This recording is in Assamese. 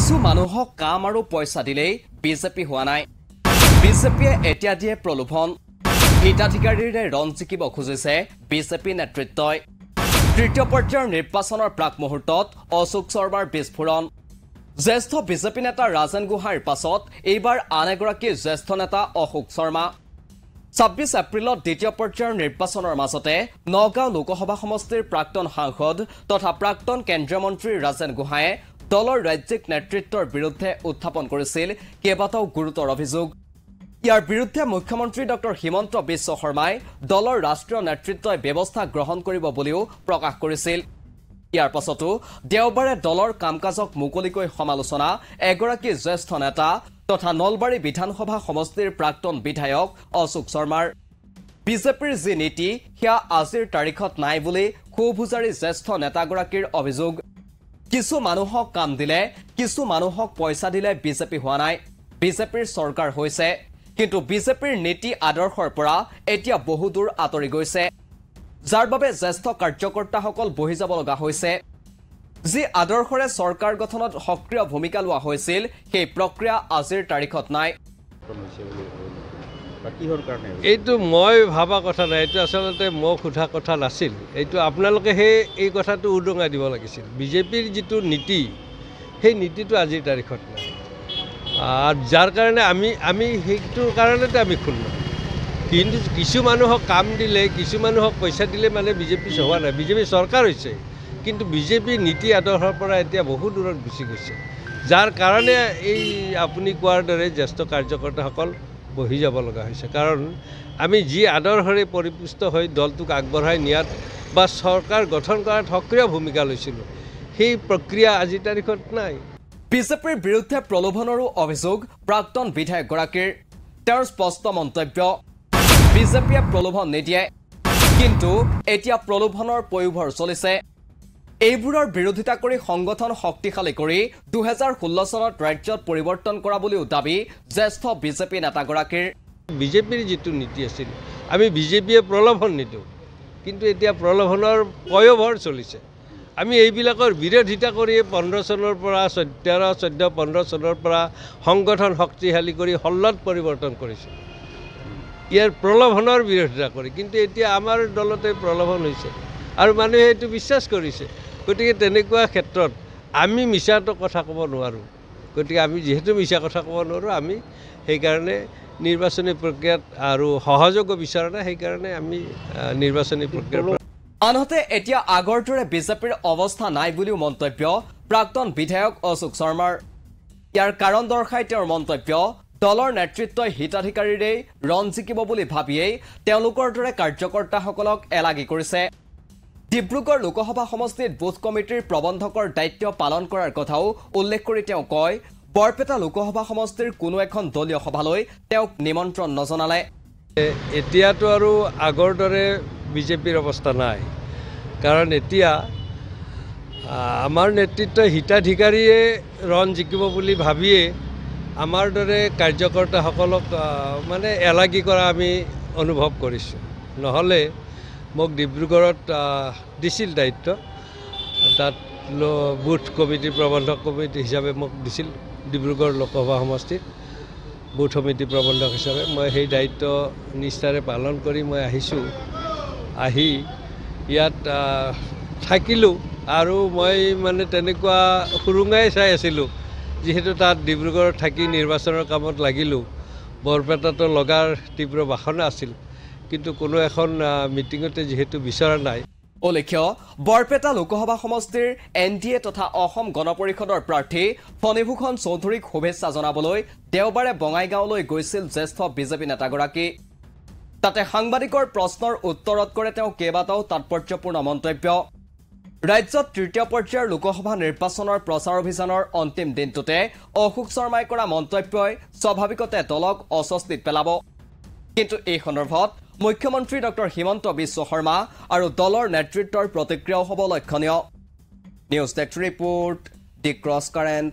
কিছু মানুহক কাম আৰু পইচা দিলেই বিজেপি হোৱা নাই বিজেপিয়ে এতিয়া দিয়ে প্ৰলোভন হিতাধিকাৰীৰে ৰণ জিকিব খুজিছে বিজেপি নেতৃত্বই তৃতীয় পৰ্যায়ৰ নিৰ্বাচনৰ প্ৰাক মুহূৰ্তত অশোক শৰ্মাৰ বিস্ফোৰণ জ্যেষ্ঠ বিজেপি নেতা ৰাজেন গোহাঁইৰ পাছত এইবাৰ আন এগৰাকী জ্যেষ্ঠ নেতা অশোক শৰ্মা 26 এপ্ৰিলত দ্বিতীয় পৰ্যায়ৰ নিৰ্বাচনৰ মাজতে নগাঁও লোকসভা সমষ্টিৰ প্ৰাক্তন সাংসদ তথা প্ৰাক্তন কেন্দ্ৰীয় মন্ত্ৰী ৰাজেন গোহাঁইয়ে দলৰ ৰাজ্যিক নেতৃত্বৰ বিৰুদ্ধে উত্থাপন কৰিছিল কেইবাটাও গুৰুতৰ অভিযোগ ইয়াৰ বিৰুদ্ধে মুখ্যমন্ত্ৰী ডক্টৰ হিমন্ত বিশ্ব শৰ্মাই দলৰ ৰাষ্ট্ৰীয় নেতৃত্বই ব্যৱস্থা গ্ৰহণ কৰিব বুলিও প্ৰকাশ কৰিছিল ইয়াৰ পাছতো দেওবাৰে দলৰ কামকাজক মুকলিকৈ সমালোচনা এগৰাকী জ্যেষ্ঠ নেতা তথা নলবাৰী বিধানসভা সমষ্টিৰ প্ৰাক্তন বিধায়ক অশোক শৰ্মাৰ বিজেপিৰ যি নীতি সেয়া আজিৰ তাৰিখত নাই বুলি খুবুজাৰী জ্যেষ্ঠ নেতাগৰাকীৰ অভিযোগ কিছু মানুহক কাম দিলে কিছু মানুহক পইচা দিলে বিজেপি হোৱা নাই বিজেপিৰ চৰকাৰ হৈছে কিন্তু বিজেপিৰ নীতি আদৰ্শৰ পৰা এতিয়া বহু দূৰ আঁতৰি গৈছে যাৰ বাবে জ্যেষ্ঠ কাৰ্যকৰ্তাসকল বহি যাব লগা হৈছে যি আদৰ্শৰে চৰকাৰ গঠনত সক্ৰিয় ভূমিকা লোৱা হৈছিল সেই প্ৰক্ৰিয়া আজিৰ তাৰিখত নাই এইটো মই ভাবা কথা নাই এইটো আচলতে মই সোধা কথা নাছিল এইটো আপোনালোকে এই কথাটো উদঙাই দিব লাগিছিল বিজেপিৰ যিটো নীতি সেই নীতিটো আজিৰ তাৰিখত নাই আৰু যাৰ কাৰণে আমি সেইটোৰ কাৰণেতো আমি খুলিলোঁ কিন্তু কিছু মানুহক কাম দিলে কিছু মানুহক পইচা দিলে মানে বিজেপি হোৱা নাই বিজেপি চৰকাৰ হৈছে কিন্তু বিজেপিৰ নীতি আদৰ্শৰ পৰা এতিয়া বহু দূৰত গুচি গৈছে যাৰ কাৰণে এই আপুনি কোৱাৰ দৰে জ্যেষ্ঠ কাৰ্যকৰ্তাসকল বহি যাব লগা হৈছে কাৰণ আমি যি আদৰ্শৰে পৰিপুষ্ট হৈ দলটোক আগবঢ়াই নিয়াত বা চৰকাৰ গঠন কৰাত সক্ৰিয় ভূমিকা লৈছিলোঁ সেই প্ৰক্ৰিয়া আজিৰ তাৰিখত নাই বিজেপিৰ বিৰুদ্ধে প্ৰলোভনৰো অভিযোগ প্ৰাক্তন বিধায়কগৰাকীৰ তেওঁৰ স্পষ্ট মন্তব্য বিজেপিয়ে প্ৰলোভন নিদিয়ে কিন্তু এতিয়া প্ৰলোভনৰ পয়োভৰ চলিছে এইবোৰৰ বিৰোধিতা কৰি সংগঠন শক্তিশালী কৰি 2016 চনত ৰাজ্যত পৰিৱৰ্তন কৰা বুলিও দাবী জ্যেষ্ঠ বিজেপি নেতাগৰাকীৰ বিজেপিৰ যিটো নীতি আছিল আমি বিজেপিয়ে প্ৰলোভন নিদিওঁ কিন্তু এতিয়া প্ৰলোভনৰ পয়োভৰ চলিছে আমি এইবিলাকৰ বিৰোধিতা কৰি 15 চনৰ পৰা 13-14-15 চনৰ পৰা সংগঠন শক্তিশালী কৰি হল্লত পৰিৱৰ্তন কৰিছে ইয়াৰ প্ৰলোভনৰ বিৰোধিতা কৰি কিন্তু এতিয়া আমাৰ দলতে প্ৰলোভন হৈছে আৰু মানুহে এইটো বিশ্বাস কৰিছে গতিকে তেনেকুৱা ক্ষেত্ৰত আমি মিছাটো কথা ক'ব নোৱাৰোঁ গতিকে আমি যিহেতু মিছা কথা ক'ব নোৱাৰোঁ আমি সেইকাৰণে নিৰ্বাচনী প্ৰক্ৰিয়াত আৰু সহযোগ বিচৰা নাই সেইকাৰণে আমি নিৰ্বাচনী প্ৰক্ৰিয়াৰ আনহাতে এতিয়া আগৰ দৰে বিজেপিৰ অৱস্থা নাই বুলিও মন্তব্য প্ৰাক্তন বিধায়ক অশোক শৰ্মাৰ ইয়াৰ কাৰণ দৰ্শাই তেওঁৰ মন্তব্য দলৰ নেতৃত্বই হিতাধিকাৰীৰে ৰণ জিকিব বুলি ভাবিয়েই তেওঁলোকৰ দৰে কাৰ্যকৰ্তাসকলক এলাগি কৰিছে ডিব্ৰুগড় লোকসভা সমষ্টিত বুথ কমিটিৰ প্ৰবন্ধকৰ দায়িত্ব পালন কৰাৰ কথাও উল্লেখ কৰি তেওঁ কয় বৰপেটা লোকসভা সমষ্টিৰ কোনো এখন দলীয় সভালৈ তেওঁক নিমন্ত্ৰণ নজনালে এতিয়াতো আৰু আগৰ দৰে বিজেপিৰ অৱস্থা নাই কাৰণ এতিয়া আমাৰ নেতৃত্বই হিতাধিকাৰীয়ে ৰণ জিকিব বুলি ভাবিয়ে আমাৰ দৰে কাৰ্যকৰ্তাসকলক মানে এলাগি কৰা আমি অনুভৱ কৰিছোঁ নহ'লে মোক ডিব্ৰুগড়ত দিছিল দায়িত্ব তাত বুথ কমিটি প্ৰবন্ধক কমিটি হিচাপে মোক দিছিল ডিব্ৰুগড় লোকসভা সমষ্টিত বুথ সমিতি প্ৰবন্ধক হিচাপে মই সেই দায়িত্ব নিষ্ঠাৰে পালন কৰি মই আহিছোঁ আহি ইয়াত থাকিলোঁ আৰু মই মানে তেনেকুৱা সুৰুঙাই চাই আছিলোঁ যিহেতু তাত ডিব্ৰুগড়ত থাকি নিৰ্বাচনৰ কামত লাগিলোঁ বৰপেটাতো লগাৰ তীব্ৰ বাসনা আছিল কিন্তু কোনো এখন মিটিঙতে যিহেতু বিচৰা নাই উল্লেখ্য বৰপেটা লোকসভা সমষ্টিৰ NDA তথা অসম গণ পৰিষদৰ প্ৰাৰ্থী ফণীভূষণ চৌধুৰীক শুভেচ্ছা জনাবলৈ দেওবাৰে বঙাইগাঁৱলৈ গৈছিল জ্যেষ্ঠ বিজেপি নেতাগৰাকী তাতে সাংবাদিকৰ প্ৰশ্নৰ উত্তৰত কৰে তেওঁ কেইবাটাও তাৎপৰ্যপূৰ্ণ মন্তব্য ৰাজ্যত তৃতীয় পৰ্যায়ৰ লোকসভা নিৰ্বাচনৰ প্ৰচাৰ অভিযানৰ অন্তিম দিনটোতে অশোক শৰ্মাই কৰা মন্তব্যই স্বাভাৱিকতে দলক অস্বস্তিত পেলাব কিন্তু এই সন্দৰ্ভত মুখ্যমন্ত্ৰী ডক্টৰ হিমন্ত বিশ্ব শৰ্মা আৰু দলৰ নেতৃত্বৰ প্ৰতিক্ৰিয়াও হ'ব লক্ষণীয় নিউজ ডেস্ক ৰিপোৰ্ট দি ক্ৰছ কাৰেণ্ট